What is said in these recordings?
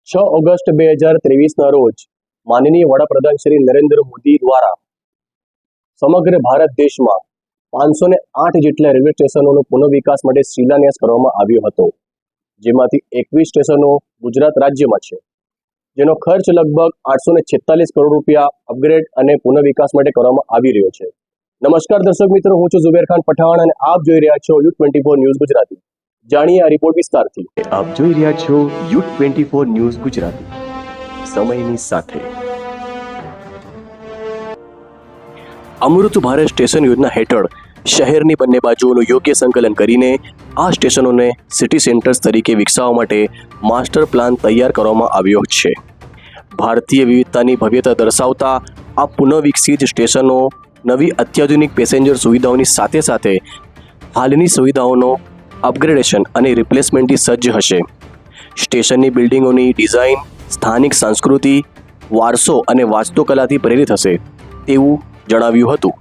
6 August 2023ના રોજ માનનીય વડાપ્રધાન શ્રી નરેન્દ્ર મોદી દ્વારા સમગ્ર ભારત દેશમાં 508 જેટલા રેલવે સ્ટેશનોનો પુનઃવિકાસ માટે શિલાન્યાસ કરવામાં આવ્યો હતો, જેમાંથી 21 સ્ટેશનો ગુજરાત રાજ્યમાં છે, જેનો ખર્ચ લગભગ 846 કરોડ રૂપિયા અપગ્રેડ અને પુનઃવિકાસ માટે કરવામાં આવી રહ્યો છે। નમસ્કાર દર્શક મિત્રો, હું છું ઝુબેર ખાન પઠાણ અને આપ જોઈ રહ્યા છો U24 ન્યૂઝ ગુજરાતી। જાણીએ આ રિપોર્ટ વિસ્તારથી। આપ જોઈ રહ્યા છો U24 ન્યૂઝ ગુજરાતી, સમયની સાથે। અમૃત ભારત સ્ટેશન યોજના હેઠળ શહેરની બંને બાજુઓનું યોગ્ય સંકલન કરીને આ સ્ટેશનોને સિટી સેન્ટર્સ તરીકે વિકસાવવા માટે માસ્ટર પ્લાન તૈયાર કરવામાં આવ્યો છે। ભારતીય વિવિધતાની ભવ્યતા દર્શાવતા આ પુનઃવિકસિત સ્ટેશનો નવી અત્યાધુનિક પેસેન્જર સુવિધાઓની સાથે સાથે હાલની સુવિધાઓનો અપગ્રેડેશન અને રિપ્લેસમેન્ટથી સજ્જ હશે। સ્ટેશનની બિલ્ડિંગોની ડિઝાઇન સ્થાનિક સંસ્કૃતિ, વારસો અને વાસ્તુકલાથી પ્રેરિત હશે તેવું જણાવ્યું હતું।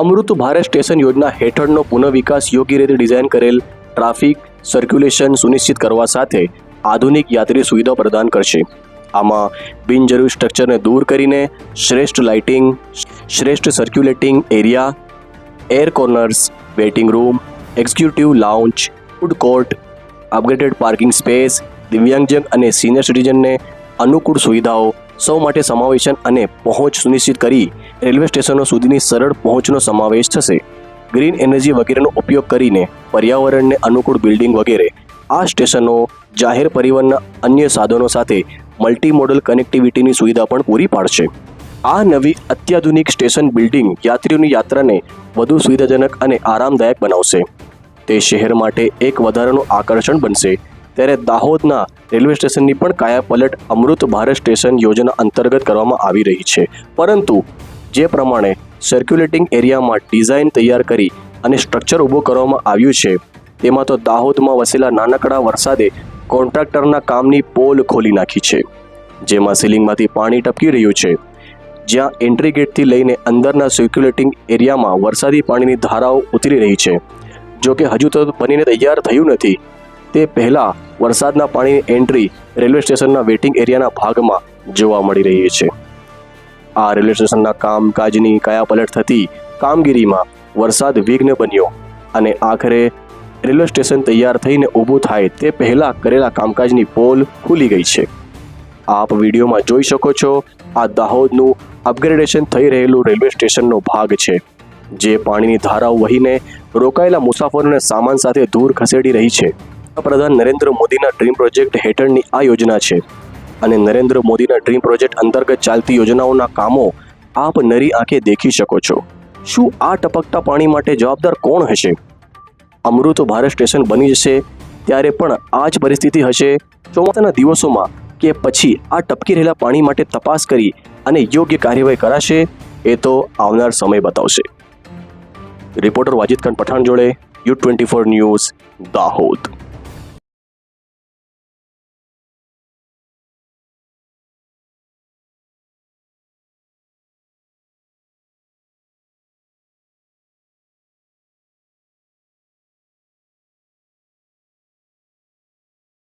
અમૃત ભારત સ્ટેશન યોજના હેઠળનો પુનઃવિકાસ યોગ્ય રીતે ડિઝાઇન કરેલ ટ્રાફિક સર્ક્યુલેશન સુનિશ્ચિત કરવા સાથે આધુનિક યાત્રી સુવિધાઓ પ્રદાન કરશે। આમાં બિનજરૂરી સ્ટ્રક્ચરને દૂર કરીને શ્રેષ્ઠ લાઇટિંગ, શ્રેષ્ઠ circulating area, air corners, waiting room, executive lounge, food court, upgraded parking space, દિવ્યાંગજન અને સિનિયર સિટીઝનને અનુકૂળ સુવિધાઓ, સૌ માટે સમાવેશન અને પહોંચ સુનિશ્ચિત કરી રેલવે સ્ટેશનો સુધીની સરળ પહોંચનો સમાવેશ થશે। ગ્રીન એનર્જી વગેરેનો ઉપયોગ કરીને પર્યાવરણને અનુકૂળ બિલ્ડિંગ વગેરે આ સ્ટેશનો જાહેર પરિવહનના અન્ય સાધનો સાથે મલ્ટી મોડલ કનેક્ટિવિટીની સુવિધા પણ પૂરી પાડશે। આ નવી અત્યાધુનિક સ્ટેશન બિલ્ડિંગ યાત્રીઓની યાત્રાને વધુ સુવિધાજનક અને આરામદાયક બનાવશે। તે શહેર માટે એક વધારાનું આકર્ષણ બનશે। ત્યારે દાહોદના રેલવે સ્ટેશનની પણ કાયાપલટ અમૃત ભારત સ્ટેશન યોજના અંતર્ગત કરવામાં આવી રહી છે, પરંતુ જે પ્રમાણે સર્ક્યુલેટિંગ એરિયામાં ડિઝાઇન તૈયાર કરી અને સ્ટ્રક્ચર ઊભું કરવામાં આવ્યું છે, તેમાં તો દાહોદમાં વસેલા નાનકડા વરસાદે કોન્ટ્રાક્ટરના કામની પોલ ખોલી નાખી છે, જેમાં સીલિંગમાંથી પાણી ટપકી રહ્યું છે। જ્યાં એન્ટ્રી ગેટથી લઈને અંદરના સર્ક્યુલેટિંગ એરિયામાં વરસાદી પાણીની ધારાઓ ઉતરી રહી છે, જો કે હજુ તો બનીને તૈયાર થયું નથી। તે પહેલાં વરસાદના પાણીની એન્ટ્રી રેલવે સ્ટેશનના વેઇટિંગ એરિયાના ભાગમાં જોવા મળી રહી છે। આ રેલવે સ્ટેશનના કામકાજની કાયાપલટ થતી કામગીરીમાં વરસાદ વિઘ્ન બન્યો અને આખરે રેલવે સ્ટેશન તૈયાર થઈને ઊભું થાય તે પહેલાં કરેલા કામકાજની પોલ ખુલી ગઈ છે। આપ વિડીયોમાં જોઈ શકો છો, આ દાહોદનું અપગ્રેડેશન થઈ રહેલું રેલવે સ્ટેશનનો ભાગ છે, જે પાણીની ધારાઓ વહીને રોકાયેલા મુસાફરોને સામાન સાથે દૂર ખસેડી રહી છે। વડાપ્રધાન નરેન્દ્ર મોદીના ડ્રીમ પ્રોજેક્ટ હેઠળની આ યોજના છે અને નરેન્દ્ર મોદીના ડ્રીમ પ્રોજેક્ટ અંતર્ગત ચાલતી યોજનાઓના કામો આપ નરી આંખે દેખી શકો છો। શું આ ટપકતા પાણી માટે જવાબદાર કોણ હશે? અમૃત ભારત સ્ટેશન બની જશે ત્યારે પણ આ જ પરિસ્થિતિ હશે ચોમાસાના દિવસોમાં કે પછી આ ટપકી રહેલા પાણી માટે તપાસ કરી અને યોગ્ય કાર્યવાહી કરાશે? એ તો આવનાર સમય બતાવશે। રિપોર્ટર વાજિદ ખાન પઠાણ જોડે U24 ન્યૂઝ, દાહોદ।